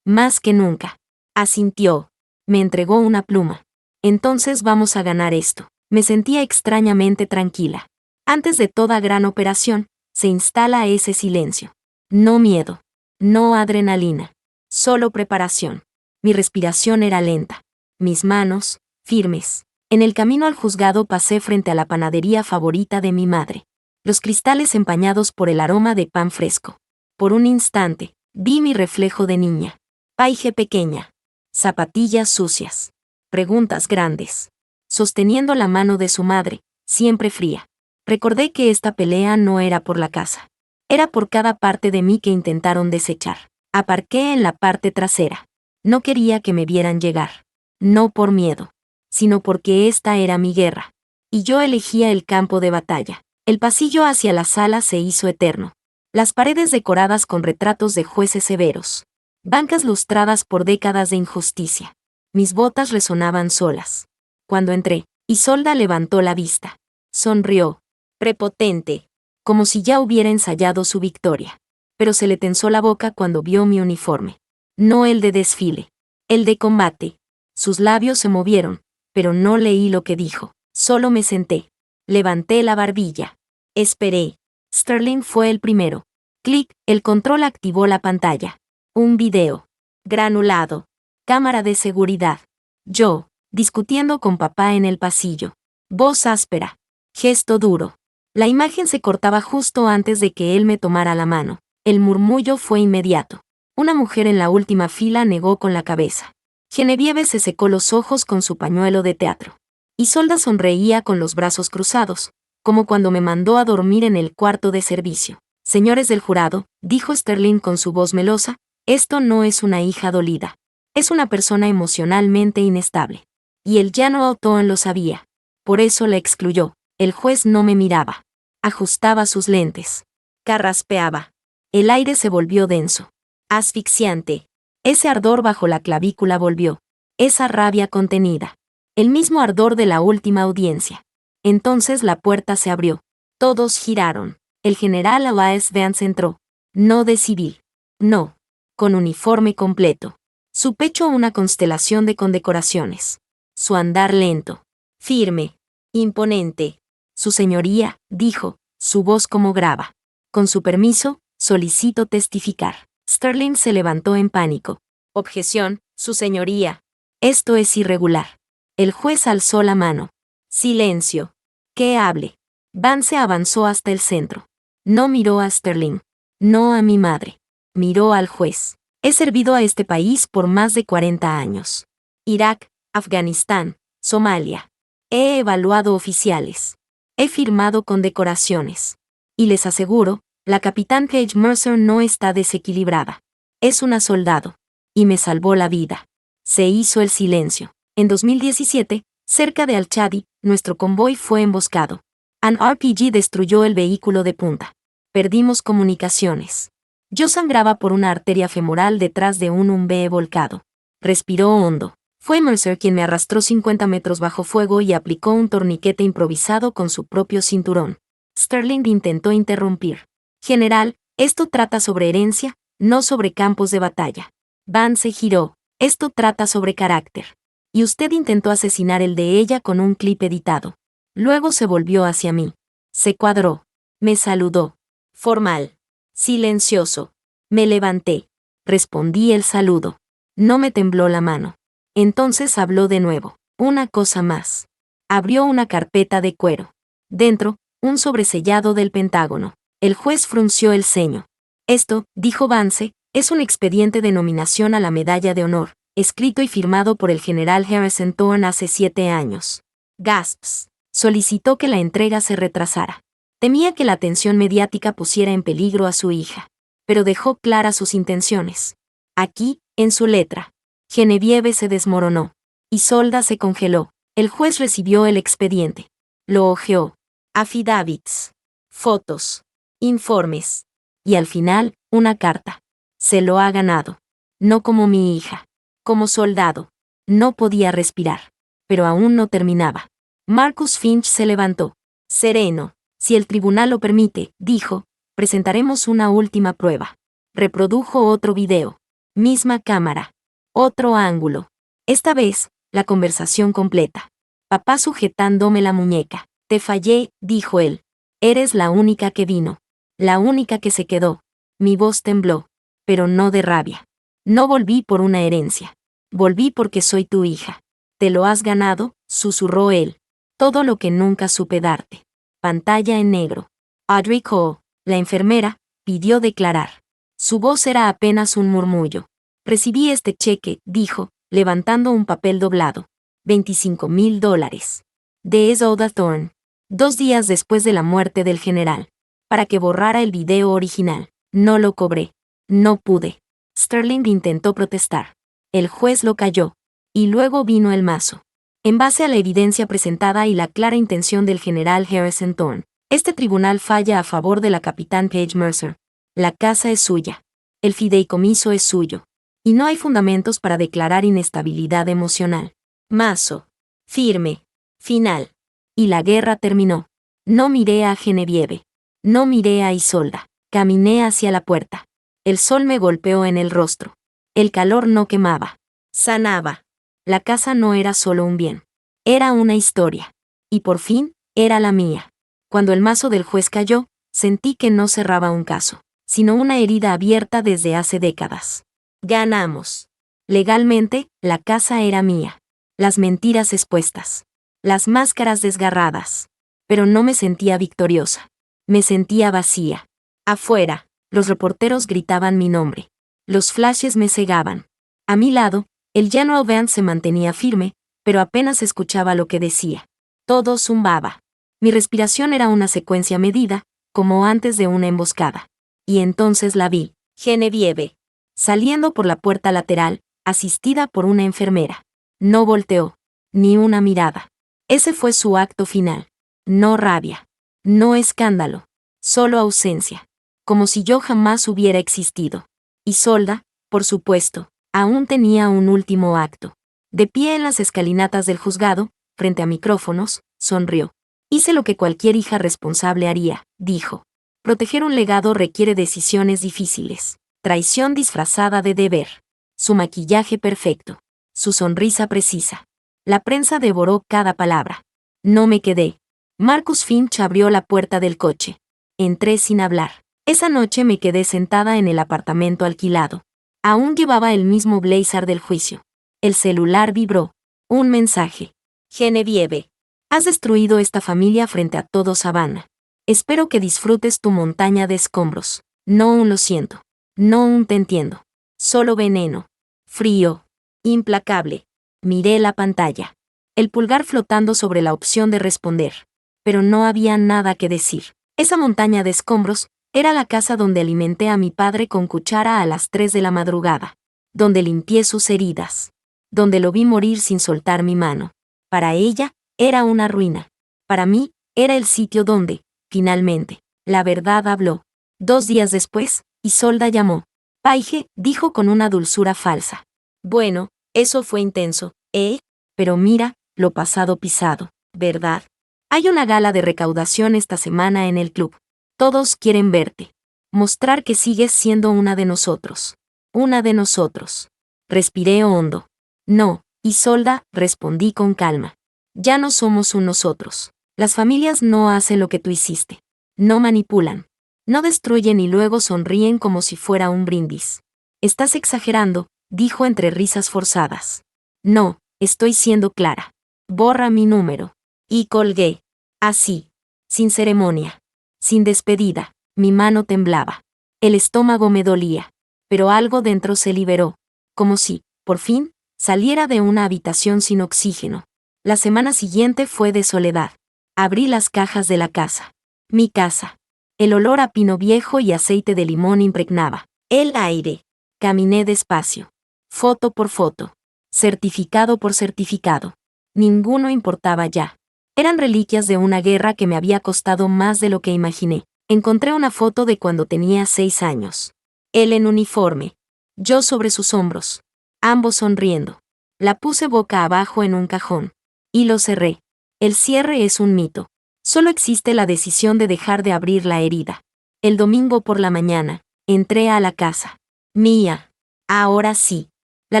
Más que nunca. Asintió. Me entregó una pluma. Entonces vamos a ganar esto. Me sentía extrañamente tranquila. Antes de toda gran operación, se instala ese silencio. No miedo. No adrenalina. Solo preparación. Mi respiración era lenta. Mis manos, firmes. En el camino al juzgado pasé frente a la panadería favorita de mi madre. Los cristales empañados por el aroma de pan fresco. Por un instante, vi mi reflejo de niña. Paige pequeña. Zapatillas sucias. Preguntas grandes. Sosteniendo la mano de su madre, siempre fría. Recordé que esta pelea no era por la casa. Era por cada parte de mí que intentaron desechar. Aparqué en la parte trasera. No quería que me vieran llegar. No por miedo, sino porque esta era mi guerra. Y yo elegía el campo de batalla. El pasillo hacia la sala se hizo eterno. Las paredes decoradas con retratos de jueces severos. Bancas lustradas por décadas de injusticia. Mis botas resonaban solas. Cuando entré, Isolda levantó la vista. Sonrió. Prepotente. Como si ya hubiera ensayado su victoria. Pero se le tensó la boca cuando vio mi uniforme. No el de desfile. El de combate. Sus labios se movieron, pero no leí lo que dijo. Solo me senté. Levanté la barbilla. Esperé. Sterling fue el primero. Clic, el control activó la pantalla. Un video. Granulado. Cámara de seguridad. Yo, discutiendo con papá en el pasillo. Voz áspera. Gesto duro. La imagen se cortaba justo antes de que él me tomara la mano. El murmullo fue inmediato. Una mujer en la última fila negó con la cabeza. Genevieve se secó los ojos con su pañuelo de teatro. Isolda sonreía con los brazos cruzados, como cuando me mandó a dormir en el cuarto de servicio. Señores del jurado, dijo Sterling con su voz melosa, esto no es una hija dolida. Es una persona emocionalmente inestable. Y el General Toan lo sabía. Por eso la excluyó. El juez no me miraba. Ajustaba sus lentes. Carraspeaba. El aire se volvió denso. Asfixiante. Ese ardor bajo la clavícula volvió. Esa rabia contenida. El mismo ardor de la última audiencia. Entonces la puerta se abrió. Todos giraron. El general Elias Vance entró. No de civil. No. Con uniforme completo. Su pecho una constelación de condecoraciones. Su andar lento. Firme. Imponente. Su señoría, dijo, su voz como grava. Con su permiso, solicito testificar. Sterling se levantó en pánico. Objeción, su señoría. Esto es irregular. El juez alzó la mano. Silencio. Que hable. Vance avanzó hasta el centro. No miró a Sterling. No a mi madre. Miró al juez. He servido a este país por más de 40 años. Irak, Afganistán, Somalia. He evaluado oficiales. He firmado condecoraciones. Y les aseguro, la capitán Paige Mercer no está desequilibrada. Es una soldado. Y me salvó la vida. Se hizo el silencio. En 2017, cerca de Al-Chadi, nuestro convoy fue emboscado. Un RPG destruyó el vehículo de punta. Perdimos comunicaciones. Yo sangraba por una arteria femoral detrás de un Humvee volcado. Respiró hondo. Fue Mercer quien me arrastró 50 metros bajo fuego y aplicó un torniquete improvisado con su propio cinturón. Sterling intentó interrumpir. General, esto trata sobre herencia, no sobre campos de batalla. Vance giró. Esto trata sobre carácter. Y usted intentó asesinar el de ella con un clip editado. Luego se volvió hacia mí. Se cuadró. Me saludó. Formal. Silencioso. Me levanté. Respondí el saludo. No me tembló la mano. Entonces habló de nuevo. Una cosa más. Abrió una carpeta de cuero. Dentro, un sobresellado del Pentágono. El juez frunció el ceño. Esto, dijo Vance, es un expediente de nominación a la Medalla de Honor, escrito y firmado por el general Harrison Thorne hace 7 años. Gasps. Solicitó que la entrega se retrasara. Temía que la atención mediática pusiera en peligro a su hija. Pero dejó claras sus intenciones. Aquí, en su letra. Genevieve se desmoronó. Isolda se congeló. El juez recibió el expediente. Lo hojeó. Affidavits. Fotos. Informes. Y al final, una carta. Se lo ha ganado. No como mi hija. Como soldado. No podía respirar. Pero aún no terminaba. Marcus Finch se levantó. Sereno. Si el tribunal lo permite, dijo, presentaremos una última prueba. Reprodujo otro video. Misma cámara. Otro ángulo. Esta vez, la conversación completa. Papá sujetándome la muñeca. Te fallé, dijo él. Eres la única que vino. La única que se quedó. Mi voz tembló. Pero no de rabia. No volví por una herencia. Volví porque soy tu hija. Te lo has ganado, susurró él. Todo lo que nunca supe darte. Pantalla en negro. Audrey Cole, la enfermera, pidió declarar. Su voz era apenas un murmullo. Recibí este cheque, dijo, levantando un papel doblado. $25,000. De Isolda Thorne. 2 días después de la muerte del general. Para que borrara el video original. No lo cobré. No pude. Sterling intentó protestar. El juez lo calló. Y luego vino el mazo. En base a la evidencia presentada y la clara intención del general Harrison Thorne, este tribunal falla a favor de la capitán Paige Mercer. La casa es suya. El fideicomiso es suyo. Y no hay fundamentos para declarar inestabilidad emocional. Mazo. Firme. Final. Y la guerra terminó. No miré a Genevieve. No miré a Isolda. Caminé hacia la puerta. El sol me golpeó en el rostro. El calor no quemaba. Sanaba. La casa no era solo un bien. Era una historia. Y por fin, era la mía. Cuando el mazo del juez cayó, sentí que no cerraba un caso, sino una herida abierta desde hace décadas. Ganamos. Legalmente, la casa era mía. Las mentiras expuestas. Las máscaras desgarradas. Pero no me sentía victoriosa. Me sentía vacía. Afuera, los reporteros gritaban mi nombre. Los flashes me cegaban. A mi lado, el General Vance se mantenía firme, pero apenas escuchaba lo que decía. Todo zumbaba. Mi respiración era una secuencia medida, como antes de una emboscada. Y entonces la vi, Genevieve, saliendo por la puerta lateral, asistida por una enfermera. No volteó, ni una mirada. Ese fue su acto final. No rabia. No escándalo. Solo ausencia. Como si yo jamás hubiera existido. Isolda, por supuesto, aún tenía un último acto. De pie en las escalinatas del juzgado, frente a micrófonos, sonrió. Hice lo que cualquier hija responsable haría, dijo. Proteger un legado requiere decisiones difíciles. Traición disfrazada de deber. Su maquillaje perfecto. Su sonrisa precisa. La prensa devoró cada palabra. No me quedé. Marcus Finch abrió la puerta del coche. Entré sin hablar. Esa noche me quedé sentada en el apartamento alquilado. Aún llevaba el mismo blazer del juicio. El celular vibró. Un mensaje. Genevieve. Has destruido esta familia frente a todo Savannah. Espero que disfrutes tu montaña de escombros. No un lo siento. No un te entiendo. Solo veneno. Frío. Implacable. Miré la pantalla. El pulgar flotando sobre la opción de responder. Pero no había nada que decir. Esa montaña de escombros era la casa donde alimenté a mi padre con cuchara a las 3 de la madrugada. Donde limpié sus heridas. Donde lo vi morir sin soltar mi mano. Para ella, era una ruina. Para mí, era el sitio donde, finalmente, la verdad habló. 2 días después, Isolda llamó. Paige, dijo con una dulzura falsa. Bueno, eso fue intenso, ¿eh? Pero mira, lo pasado pisado, ¿verdad? Hay una gala de recaudación esta semana en el club. Todos quieren verte. Mostrar que sigues siendo una de nosotros. Una de nosotros. Respiré hondo. No, Isolda, respondí con calma. Ya no somos un nosotros. Las familias no hacen lo que tú hiciste. No manipulan. No destruyen y luego sonríen como si fuera un brindis. Estás exagerando, dijo entre risas forzadas. No, estoy siendo clara. Borra mi número. Y colgué. Así. Sin ceremonia. Sin despedida. Mi mano temblaba. El estómago me dolía. Pero algo dentro se liberó. Como si, por fin, saliera de una habitación sin oxígeno. La semana siguiente fue de soledad. Abrí las cajas de la casa. Mi casa. El olor a pino viejo y aceite de limón impregnaba el aire. Caminé despacio. Foto por foto. Certificado por certificado. Ninguno importaba ya. Eran reliquias de una guerra que me había costado más de lo que imaginé. Encontré una foto de cuando tenía 6 años. Él en uniforme. Yo sobre sus hombros. Ambos sonriendo. La puse boca abajo en un cajón. Y lo cerré. El cierre es un mito. Solo existe la decisión de dejar de abrir la herida. El domingo por la mañana, entré a la casa. Mía. Ahora sí. La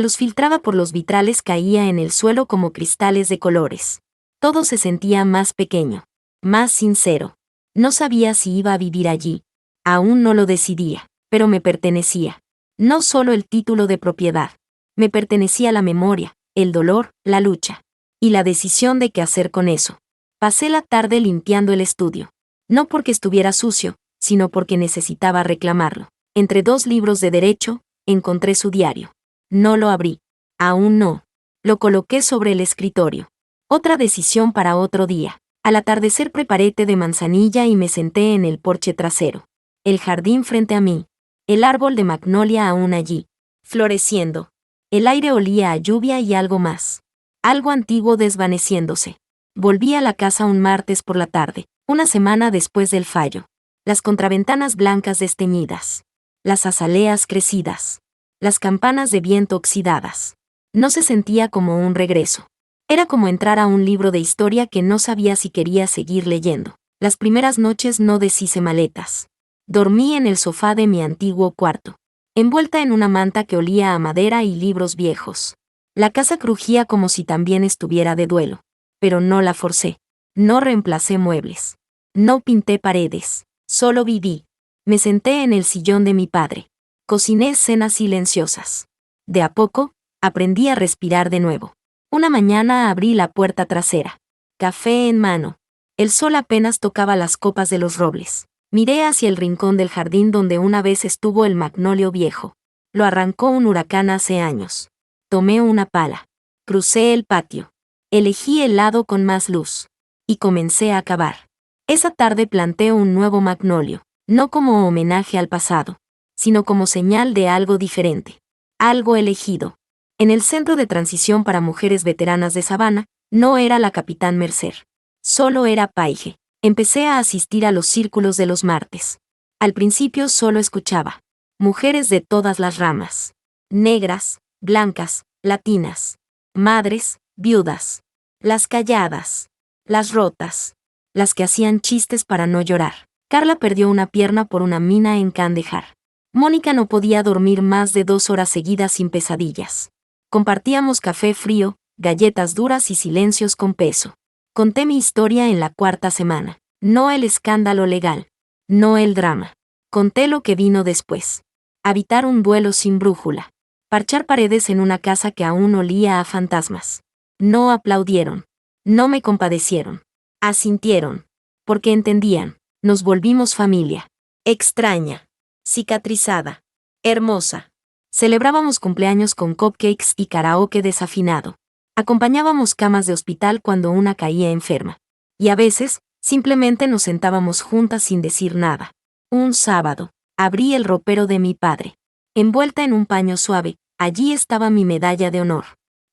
luz filtrada por los vitrales caía en el suelo como cristales de colores. Todo se sentía más pequeño. Más sincero. No sabía si iba a vivir allí. Aún no lo decidía, pero me pertenecía. No solo el título de propiedad. Me pertenecía la memoria, el dolor, la lucha. Y la decisión de qué hacer con eso. Pasé la tarde limpiando el estudio. No porque estuviera sucio, sino porque necesitaba reclamarlo. Entre 2 libros de derecho, encontré su diario. No lo abrí. Aún no. Lo coloqué sobre el escritorio. Otra decisión para otro día. Al atardecer preparé té de manzanilla y me senté en el porche trasero. El jardín frente a mí. El árbol de magnolia aún allí, floreciendo. El aire olía a lluvia y algo más. Algo antiguo desvaneciéndose. Volví a la casa un martes por la tarde, una semana después del fallo. Las contraventanas blancas desteñidas. Las azaleas crecidas. Las campanas de viento oxidadas. No se sentía como un regreso. Era como entrar a un libro de historia que no sabía si quería seguir leyendo. Las primeras noches no deshice maletas. Dormí en el sofá de mi antiguo cuarto, envuelta en una manta que olía a madera y libros viejos. La casa crujía como si también estuviera de duelo, pero no la forcé. No reemplacé muebles. No pinté paredes. Solo viví. Me senté en el sillón de mi padre. Cociné cenas silenciosas. De a poco, aprendí a respirar de nuevo. Una mañana abrí la puerta trasera. Café en mano. El sol apenas tocaba las copas de los robles. Miré hacia el rincón del jardín donde una vez estuvo el magnolio viejo. Lo arrancó un huracán hace años. Tomé una pala. Crucé el patio. Elegí el lado con más luz. Y comencé a cavar. Esa tarde planté un nuevo magnolio, no como homenaje al pasado, sino como señal de algo diferente. Algo elegido. En el centro de transición para mujeres veteranas de Savannah, no era la Capitán Mercer. Solo era Paige. Empecé a asistir a los círculos de los martes. Al principio solo escuchaba. Mujeres de todas las ramas. Negras, blancas, latinas. Madres, viudas. Las calladas. Las rotas. Las que hacían chistes para no llorar. Carla perdió una pierna por una mina en Kandahar. Mónica no podía dormir más de 2 horas seguidas sin pesadillas. Compartíamos café frío, galletas duras y silencios con peso. Conté mi historia en la 4ª semana. No el escándalo legal. No el drama. Conté lo que vino después. Habitar un duelo sin brújula. Parchar paredes en una casa que aún olía a fantasmas. No aplaudieron. No me compadecieron. Asintieron. Porque entendían. Nos volvimos familia. Extraña. Cicatrizada. Hermosa. Celebrábamos cumpleaños con cupcakes y karaoke desafinado. Acompañábamos camas de hospital cuando una caía enferma. Y a veces, simplemente nos sentábamos juntas sin decir nada. Un sábado, abrí el ropero de mi padre. Envuelta en un paño suave, allí estaba mi medalla de honor.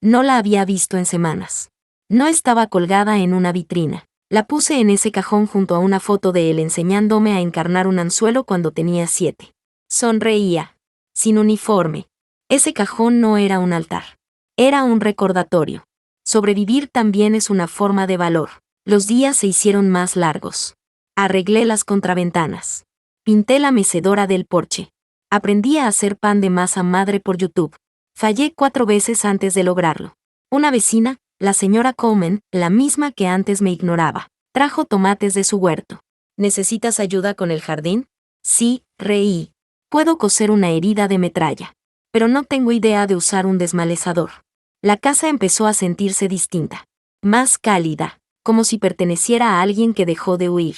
No la había visto en semanas. No estaba colgada en una vitrina. La puse en ese cajón junto a una foto de él enseñándome a encarnar un anzuelo cuando tenía 7. Sonreía. Sin uniforme. Ese cajón no era un altar. Era un recordatorio. Sobrevivir también es una forma de valor. Los días se hicieron más largos. Arreglé las contraventanas. Pinté la mecedora del porche. Aprendí a hacer pan de masa madre por YouTube. Fallé 4 veces antes de lograrlo. Una vecina, la señora Coleman, la misma que antes me ignoraba, trajo tomates de su huerto. ¿Necesitas ayuda con el jardín? Sí, reí. Puedo coser una herida de metralla. Pero no tengo idea de usar un desmalezador. La casa empezó a sentirse distinta. Más cálida, como si perteneciera a alguien que dejó de huir.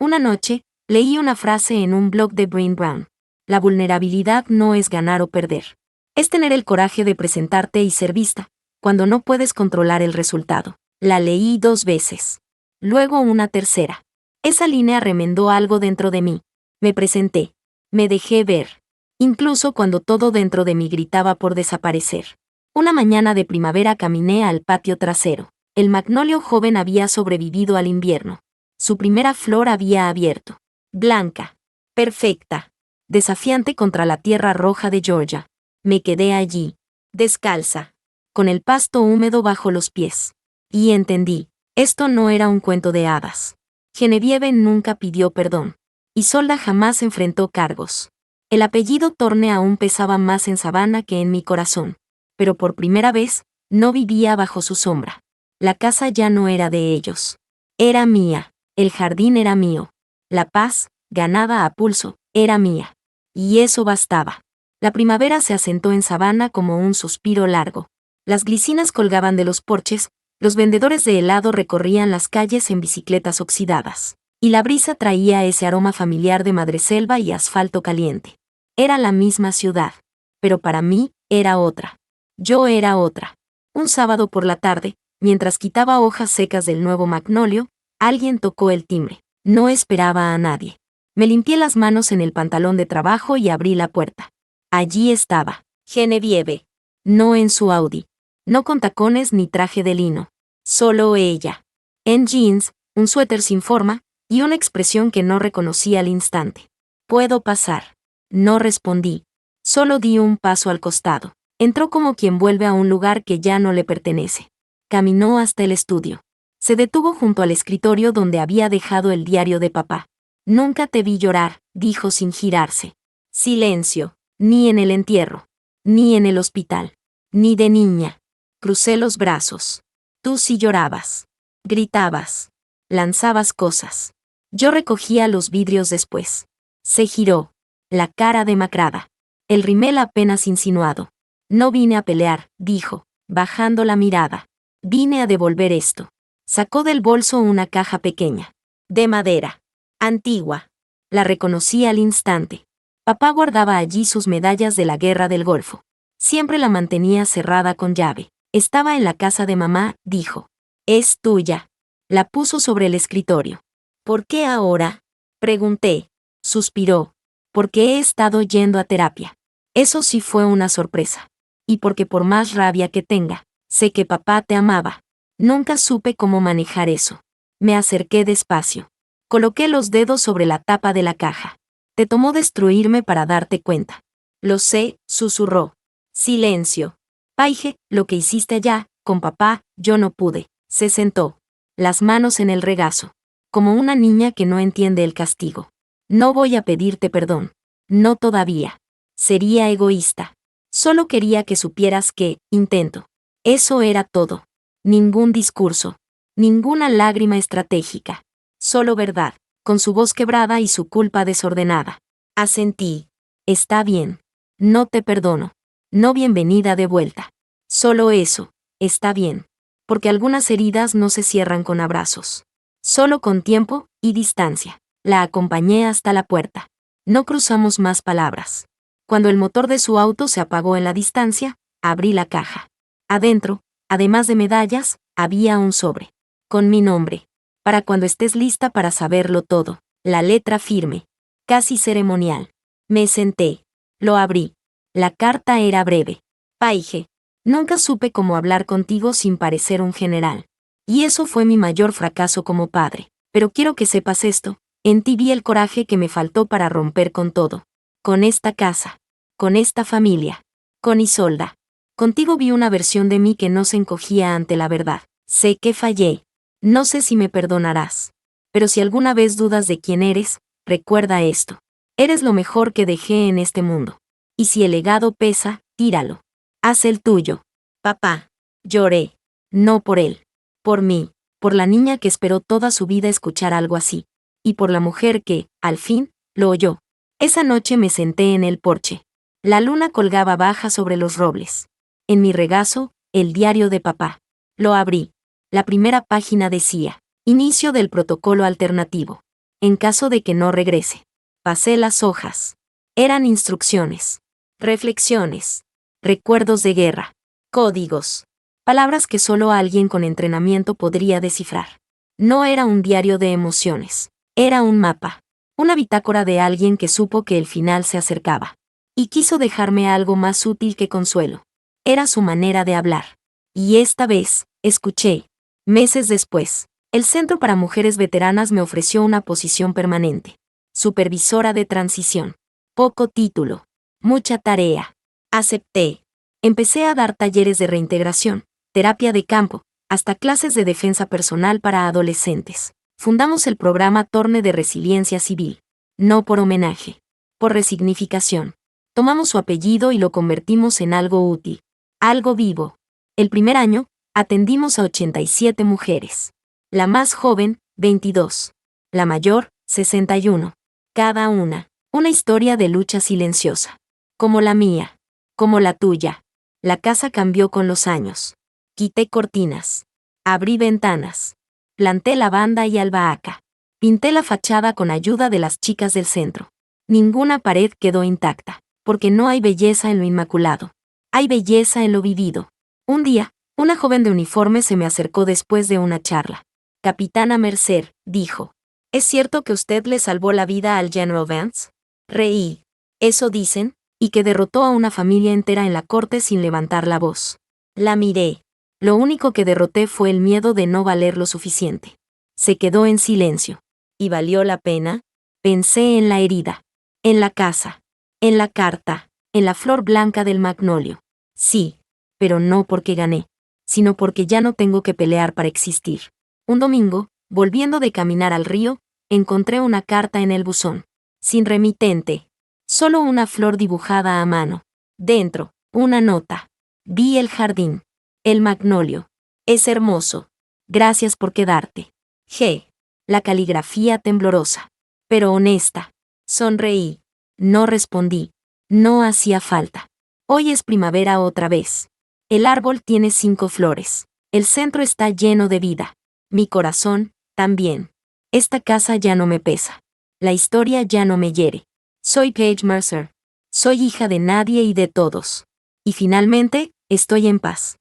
Una noche, leí una frase en un blog de Brené Brown. La vulnerabilidad no es ganar o perder. Es tener el coraje de presentarte y ser vista, cuando no puedes controlar el resultado. La leí 2 veces. Luego una tercera. Esa línea remendó algo dentro de mí. Me presenté. Me dejé ver. Incluso cuando todo dentro de mí gritaba por desaparecer. Una mañana de primavera caminé al patio trasero. El magnolio joven había sobrevivido al invierno. Su primera flor había abierto. Blanca. Perfecta. Desafiante contra la tierra roja de Georgia. Me quedé allí. Descalza. Con el pasto húmedo bajo los pies. Y entendí. Esto no era un cuento de hadas. Genevieve nunca pidió perdón. Isolda jamás enfrentó cargos. El apellido Thorne aún pesaba más en Savannah que en mi corazón. Pero por primera vez, no vivía bajo su sombra. La casa ya no era de ellos. Era mía. El jardín era mío. La paz, ganada a pulso, era mía. Y eso bastaba. La primavera se asentó en Savannah como un suspiro largo. Las glicinas colgaban de los porches, los vendedores de helado recorrían las calles en bicicletas oxidadas. Y la brisa traía ese aroma familiar de madreselva y asfalto caliente. Era la misma ciudad. Pero para mí, era otra. Yo era otra. Un sábado por la tarde, mientras quitaba hojas secas del nuevo magnolio, alguien tocó el timbre. No esperaba a nadie. Me limpié las manos en el pantalón de trabajo y abrí la puerta. Allí estaba. Genevieve. No en su Audi. No con tacones ni traje de lino. Solo ella. En jeans, un suéter sin forma, y una expresión que no reconocí al instante. ¿Puedo pasar? No respondí. Solo di un paso al costado. Entró como quien vuelve a un lugar que ya no le pertenece. Caminó hasta el estudio. Se detuvo junto al escritorio donde había dejado el diario de papá. Nunca te vi llorar, dijo sin girarse. Silencio. Ni en el entierro. Ni en el hospital. Ni de niña. Crucé los brazos. Tú sí llorabas. Gritabas. Lanzabas cosas. Yo recogía los vidrios después. Se giró. La cara demacrada. El rimel apenas insinuado. No vine a pelear, dijo, bajando la mirada. Vine a devolver esto. Sacó del bolso una caja pequeña. De madera. Antigua. La reconocí al instante. Papá guardaba allí sus medallas de la Guerra del Golfo. Siempre la mantenía cerrada con llave. Estaba en la casa de mamá, dijo. Es tuya. La puso sobre el escritorio. ¿Por qué ahora? Pregunté. Suspiró. Porque he estado yendo a terapia. Eso sí fue una sorpresa. Y porque por más rabia que tenga, sé que papá te amaba. Nunca supe cómo manejar eso. Me acerqué despacio. Coloqué los dedos sobre la tapa de la caja. Te tomó destruirme para darte cuenta. Lo sé, susurró. Silencio. Paige, lo que hiciste allá, con papá, yo no pude. Se sentó. Las manos en el regazo. Como una niña que no entiende el castigo. No voy a pedirte perdón. No todavía. Sería egoísta. Solo quería que supieras que, intento. Eso era todo. Ningún discurso. Ninguna lágrima estratégica. Solo verdad, con su voz quebrada y su culpa desordenada. Asentí. Está bien. No te perdono. No bienvenida de vuelta. Solo eso. Está bien. Porque algunas heridas no se cierran con abrazos. Solo con tiempo y distancia. La acompañé hasta la puerta. No cruzamos más palabras. Cuando el motor de su auto se apagó en la distancia, abrí la caja. Adentro, además de medallas, había un sobre. Con mi nombre. Para cuando estés lista para saberlo todo. La letra firme. Casi ceremonial. Me senté. Lo abrí. La carta era breve. Paige. Nunca supe cómo hablar contigo sin parecer un general. Y eso fue mi mayor fracaso como padre. Pero quiero que sepas esto. En ti vi el coraje que me faltó para romper con todo. Con esta casa. Con esta familia. Con Isolda. Contigo vi una versión de mí que no se encogía ante la verdad. Sé que fallé. No sé si me perdonarás. Pero si alguna vez dudas de quién eres, recuerda esto. Eres lo mejor que dejé en este mundo. Y si el legado pesa, tíralo. Haz el tuyo. Papá. Lloré. No por él. Por mí. Por la niña que esperó toda su vida escuchar algo así. Y por la mujer que, al fin, lo oyó. Esa noche me senté en el porche. La luna colgaba baja sobre los robles. En mi regazo, el diario de papá. Lo abrí. La primera página decía, inicio del protocolo alternativo. En caso de que no regrese. Pasé las hojas. Eran instrucciones. Reflexiones. Recuerdos de guerra. Códigos. Palabras que solo alguien con entrenamiento podría descifrar. No era un diario de emociones. Era un mapa. Una bitácora de alguien que supo que el final se acercaba. Y quiso dejarme algo más útil que consuelo. Era su manera de hablar. Y esta vez, escuché. Meses después, el Centro para Mujeres Veteranas me ofreció una posición permanente. Supervisora de transición. Poco título. Mucha tarea. Acepté. Empecé a dar talleres de reintegración, terapia de campo, hasta clases de defensa personal para adolescentes. Fundamos el programa Torne de Resiliencia Civil. No por homenaje. Por resignificación. Tomamos su apellido y lo convertimos en algo útil. Algo vivo. El primer año, atendimos a 87 mujeres. La más joven, 22. La mayor, 61. Cada una historia de lucha silenciosa. Como la mía. Como la tuya. La casa cambió con los años. Quité cortinas. Abrí ventanas. Planté lavanda y albahaca. Pinté la fachada con ayuda de las chicas del centro. Ninguna pared quedó intacta. porque no hay belleza en lo inmaculado. Hay belleza en lo vivido. Un día, una joven de uniforme se me acercó después de una charla. Capitana Mercer, dijo. ¿Es cierto que usted le salvó la vida al General Vance? Reí. Eso dicen, y que derrotó a una familia entera en la corte sin levantar la voz. La miré. Lo único que derroté fue el miedo de no valer lo suficiente. Se quedó en silencio. ¿Y valió la pena? Pensé en la herida. En la casa. En la carta. En la flor blanca del magnolio. Sí, pero no porque gané, sino porque ya no tengo que pelear para existir. Un domingo, volviendo de caminar al río, encontré una carta en el buzón. Sin remitente. Solo una flor dibujada a mano. Dentro, una nota. Vi el jardín. El magnolio. Es hermoso. Gracias por quedarte. G. La caligrafía temblorosa. Pero honesta. Sonreí. No respondí. No hacía falta. Hoy es primavera otra vez. El árbol tiene 5 flores. El centro está lleno de vida. Mi corazón, también. Esta casa ya no me pesa. La historia ya no me hiere. Soy Paige Mercer. Soy hija de nadie y de todos. Y finalmente, estoy en paz.